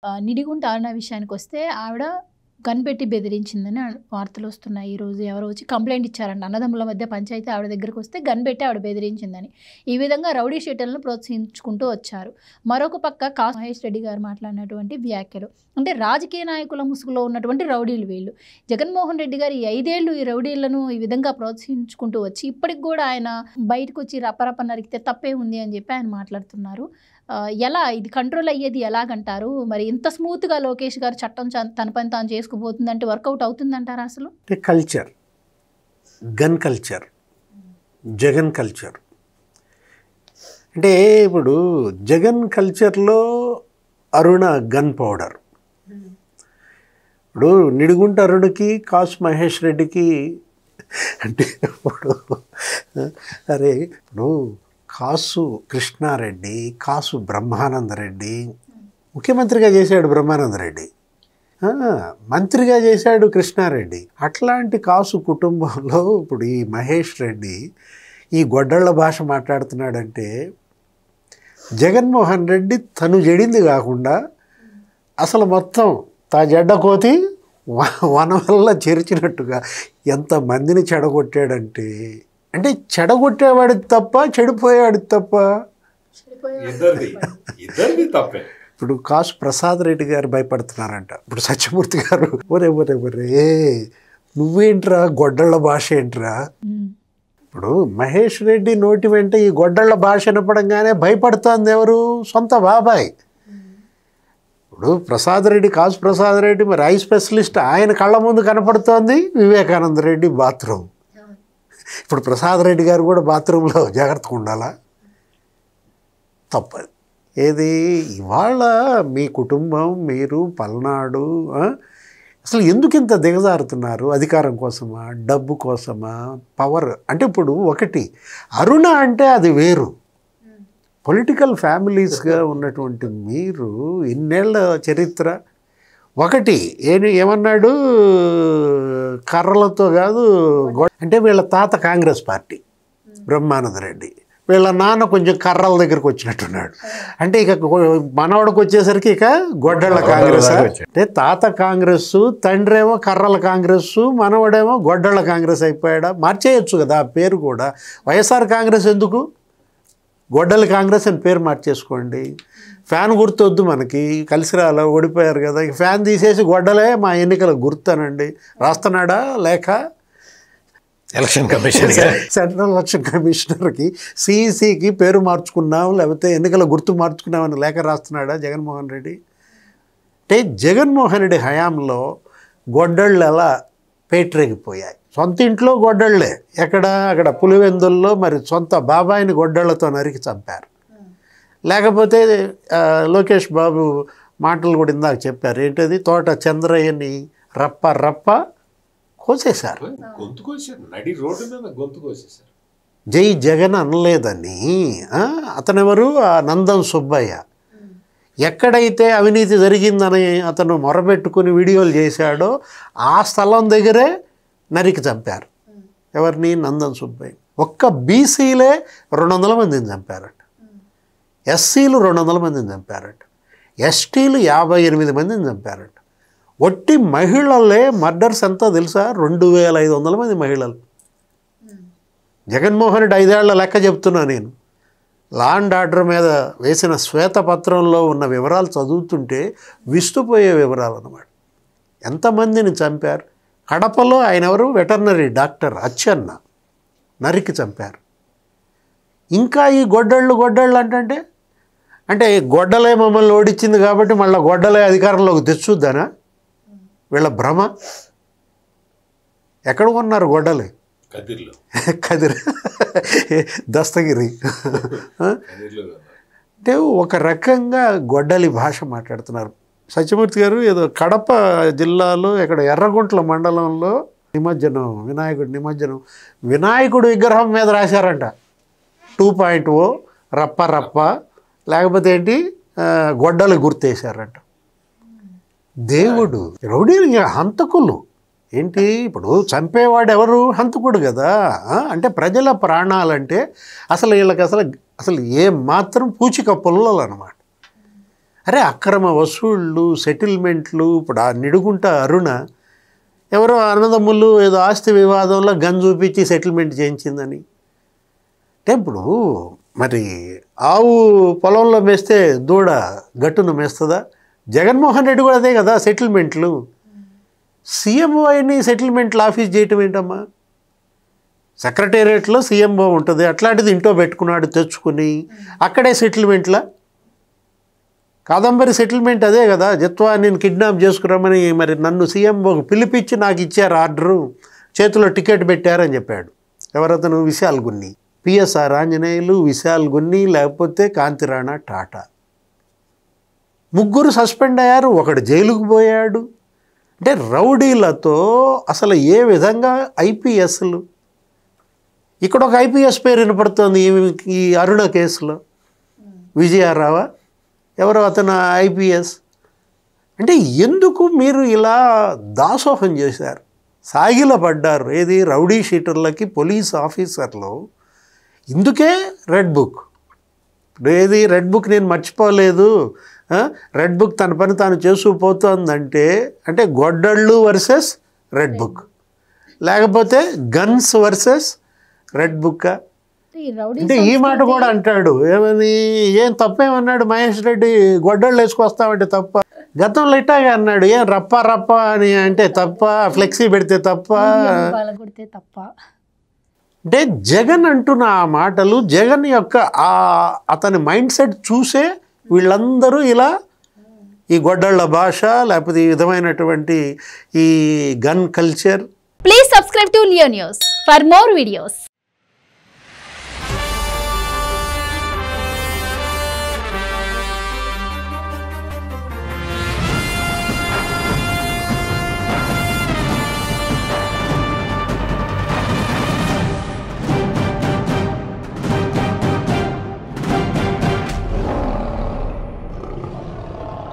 నిడిగుంట అరుణ విషయానికొస్తే ఆవిడ గన్ పెట్టి బెదిరించిందని వార్తలొస్తున్నాయి. ఈరోజు ఎవరో వచ్చి కంప్లెయింట్ ఇచ్చారంట. అన్నదమ్ముల మధ్య పంచాయతీ ఆవిడ దగ్గరకొస్తే గన్ పెట్టి ఆవిడ బెదిరించిందని. ఈ విధంగా రౌడీ షీటర్లను ప్రోత్సహించుకుంటూ వచ్చారు. మరొక పక్క మహేష్ రెడ్డి గారు మాట్లాడినటువంటి వ్యాఖ్యలు. అంటే రాజకీయ నాయకుల ముసుగులో ఉన్నటువంటి రౌడీలు వీళ్ళు. జగన్మోహన్ రెడ్డి గారు ఈ 5 ఏళ్ళు ఈ రౌడీలను ఈ విధంగా ప్రోత్సహించుకుంటూ వచ్చి ఇప్పటికి కూడా ఆయన బయటకొచ్చి రపరప నరికితే తప్పే ఉంది అని చెప్పి ఆయన మాట్లాడుతున్నారు. ఎలా ఇది కంట్రోల్ అయ్యేది ఎలాగంటారు? మరి ఇంత స్మూత్‌గా లోకేష్ గారు చట్టం తన పని తాను చేసుకుపోతుందంటే వర్కౌట్ అవుతుందంటారా అసలు? Culture, gun culture, Jagan culture. అంటే ఇప్పుడు జగన్ కల్చర్లో అరుణ గన్ పౌడర్. ఇప్పుడు నిడిగుంట అరుణకి కాసు మహేష్ రెడ్డికి అంటే ఇప్పుడు అరే ఇప్పుడు కాసు కృష్ణారెడ్డి, కాసు బ్రహ్మానందరెడ్డి ముఖ్యమంత్రిగా చేశాడు బ్రహ్మానందరెడ్డి, మంత్రిగా చేశాడు కృష్ణారెడ్డి. అట్లాంటి కాసు కుటుంబంలో ఇప్పుడు ఈ మహేష్ రెడ్డి ఈ గొడ్డళ్ళ భాష మాట్లాడుతున్నాడంటే జగన్మోహన్ రెడ్డి తను జడింది కాకుండా అసలు మొత్తం తా జడ్డ కోతి వనం వల్ల చేర్చినట్టుగా ఎంతమందిని చెడగొట్టాడంటే, అంటే చెడగొట్టేవాడికి తప్ప చెడిపోయేవాడికి తప్ప ఇద్దరిది తప్పే. ఇప్పుడు కాసు ప్రసాద్ రెడ్డి గారు భయపడుతున్నారంట. ఇప్పుడు సత్యమూర్తి గారు ఒరే ఒరే ఒరే నువ్వేంట్రా గొడ్డళ్ళ భాష ఏంట్రా. ఇప్పుడు మహేష్ రెడ్డి నోటి వెంట ఈ గొడ్డళ్ళ భాష వినపడంగానే భయపడుతోంది ఎవరు? సొంత బాబాయ్. ఇప్పుడు ప్రసాద్ రెడ్డి, కాసు ప్రసాద్ రెడ్డి మరి ఐ స్పెషలిస్ట్, ఆయన కళ్ళ ముందు కనపడుతోంది వివేకానంద రెడ్డి బాత్రూమ్. ఇప్పుడు ప్రసాద్ రెడ్డి గారు కూడా బాత్రూంలో జాగ్రత్తగా ఉండాలా? తప్పదు. ఏది ఇవాళ మీ కుటుంబం, మీరు పల్నాడు అసలు ఎందుకు ఇంత దిగజారుతున్నారు? అధికారం కోసమా, డబ్బు కోసమా, పవర్? అంటే ఇప్పుడు ఒకటి అరుణ అంటే అది వేరు. పొలిటికల్ ఫ్యామిలీస్గా ఉన్నటువంటి మీరు ఇన్నేళ్ల చరిత్ర. ఒకటి ఏమన్నాడు, కర్రలతో కాదు అంటే వీళ్ళ తాత కాంగ్రెస్ పార్టీ బ్రహ్మానంద రెడ్డి, వీళ్ళ నాన్న కొంచెం కర్రల దగ్గరకు వచ్చినట్టున్నాడు. అంటే ఇక మనవాడికి వచ్చేసరికి ఇక గొడ్డళ్ళ కాంగ్రెస్. అంటే తాత కాంగ్రెస్, తండ్రి ఏమో కర్రల కాంగ్రెస్, మనవాడేమో గొడ్డళ్ళ కాంగ్రెస్ అయిపోయాడా? మార్చేయచ్చు కదా ఆ పేరు కూడా. వైఎస్ఆర్ కాంగ్రెస్ ఎందుకు, గొడ్డల కాంగ్రెస్ అని పేరు మార్చేసుకోండి. ఫ్యాన్ గుర్తు వద్దు మనకి, కలిసి రాలా, ఓడిపోయారు కదా, ఫ్యాన్ తీసేసి గొడ్డలే మా ఎన్నికల గుర్తానండి రాస్తున్నాడా లేక? ఎలక్షన్ కమిషన్, సెంట్రల్ ఎలక్షన్ కమిషనర్కి, సిఈసికి పేరు మార్చుకున్నాం లేకపోతే ఎన్నికల గుర్తు మార్చుకున్నామని లేఖ రాస్తున్నాడా జగన్మోహన్ రెడ్డి? అంటే జగన్మోహన్ రెడ్డి హయాంలో గొడ్డళ్ళు ఎలా పేటరేగిపోయాయి. సొంత ఇంట్లో గొడ్డళ్ళే, అక్కడ పులివెందుల్లో మరి సొంత బాబాయిని గొడ్డళ్లతో నరికి చంపారు. లేకపోతే లోకేష్ బాబు మాటలు కూడా ఇందాక చెప్పారు, ఏంటది, తోట చంద్రయ్యని రప్ప రప్ప కోసేశారు, గొంతు కోసేశారు, నడి రోడ్డు మీద గొంతు కోసేశారు. జై జగన్ అనలేదని. అతనెవరు, ఆ నందం సుబ్బయ్య. ఎక్కడైతే అవినీతి జరిగిందని అతను మొరబెట్టుకుని వీడియోలు చేశాడో ఆ స్థలం దగ్గరే నరికి చంపారు. ఎవరిని? నందం సుబ్బయ్య. ఒక్క బీసీలే 200 మందిని చంపారట, ఎస్సీలు 200 మందిని చంపారట, ఎస్టీలు 58 మందిని చంపారట. ఒట్టి మహిళలే మర్డర్స్ ఎంతో తెలుసా? 2500 మంది మహిళలు. జగన్మోహన్ రెడ్డి 5 ఏళ్ల లెక్క చెప్తున్నా నేను. లా అండ్ ఆర్డర్ మీద వేసిన శ్వేతపత్రంలో ఉన్న వివరాలు చదువుతుంటే విస్తుపోయే వివరాలు అన్నమాట. ఎంతమందిని చంపారు? కడపలో ఆయన ఎవరు, వెటర్నరీ డాక్టర్ అచ్చన్న, నరికి చంపారు. ఇంకా ఈ గొడ్డళ్ళు అంటే గొడ్డలే మమ్మల్ని ఓడించింది కాబట్టి మళ్ళీ గొడ్డలే అధికారంలోకి తెచ్చుద్దానా? వీళ్ళ భ్రమ. ఎక్కడ కొన్నారు గొడ్డలే? కదిరి, దస్తగిరి. అంటే ఒక రకంగా గొడ్డలి భాష మాట్లాడుతున్నారు. సత్యమూర్తి గారు ఏదో కడప జిల్లాలో ఇక్కడ ఎర్రగుంట్ల మండలంలో నిమజ్జనం, వినాయకుడు విగ్రహం మీద రాశారంట 2.0 రప్ప రప్ప, లేకపోతే ఏంటి గొడ్డలు గుర్తేశారంట. దేవుడు, రౌడీలు హంతకులు ఏంటి? ఇప్పుడు చంపేవాడు ఎవరు? హంతకుడు కదా. అంటే ప్రజల ప్రాణాలంటే అసలు వీళ్ళకి అసలు ఏ మాత్రం పూచిక పుల్లలు అన్నమాట. అరే అక్రమ వసూళ్ళు, సెటిల్మెంట్లు. ఇప్పుడు ఆ నిడుగుంట అరుణ ఎవరో అన్నదమ్ములు ఏదో ఆస్తి వివాదంలో గన్ చూపించి సెటిల్మెంట్ చేయించిందని. అంటే ఇప్పుడు మరి ఆవు పొలంలో మేస్తే దూడ గట్టును మేస్తుందా? జగన్మోహన్ రెడ్డి కూడా అదే కదా సెటిల్మెంట్లు. సీఎంఓని సెటిల్మెంట్లు ఆఫీస్ చేయటం ఏంటమ్మా? సెక్రటేరియట్లో సీఎంఓ ఉంటుంది, అట్లాంటిది ఇంట్లో పెట్టుకున్నాడు తెచ్చుకుని, అక్కడే సెటిల్మెంట్లా? కాదంబరి సెటిల్మెంట్ అదే కదా. జత్వా నేను కిడ్నాప్ చేసుకురామని మరి నన్ను సీఎంఓకి పిలిపించి నాకు ఇచ్చారు ఆర్డరు, చేతిలో టికెట్ పెట్టారని చెప్పాడు. ఎవరతను? విశాల్ గున్ని, పిఎస్ఆర్ ఆంజనేయులు, విశాల్ గున్ని, లేకపోతే కాంతిరాణా టాటా. ముగ్గురు సస్పెండ్ అయ్యారు, ఒకడు జైలుకు పోయాడు. అంటే రౌడీలతో అసలు ఏ విధంగా ఐపీఎస్లు. ఇక్కడ ఒక ఐపీఎస్ పేరు వినపడుతుంది ఈ అరుణ కేసులో. విజయారావా ఎవరో అతను ఐపీఎస్. అంటే ఎందుకు మీరు ఇలా దాసోహం చేశారు, సాగిల పడ్డారు? ఏది రౌడీ షీటర్లకి పోలీస్ ఆఫీసర్లు. ఇందుకే రెడ్ బుక్. ఏది రెడ్ బుక్ నేను మర్చిపోలేదు, రెడ్ బుక్ తన పని తాను చేసుకుపోతుందంటే అంటే గొడ్డళ్ళు వర్సెస్ రెడ్ బుక్, లేకపోతే గన్స్ వర్సెస్ రెడ్ బుక్. అంటే ఈ మాట కూడా అంటాడు. ఏమని, ఏం తప్పేమన్నాడు మహేష్ రెడ్డి? గొడ్డళ్ళు వేసుకొస్తామంటే తప్ప? గతంలో ఇట్టాగే అన్నాడు. ఏం రప్ప రప్ప అని అంటే తప్ప, ఫ్లెక్సీ పెడితే తప్ప. అంటే జగన్ అంటున్న ఆ మాటలు, జగన్ యొక్క అతని మైండ్ సెట్ చూసే వీళ్ళందరూ ఇలా ఈ గొడ్డళ్ళ భాష, లేకపోతే ఈ విధమైనటువంటి ఈ gun culture. Please subscribe to Leo news for more videos.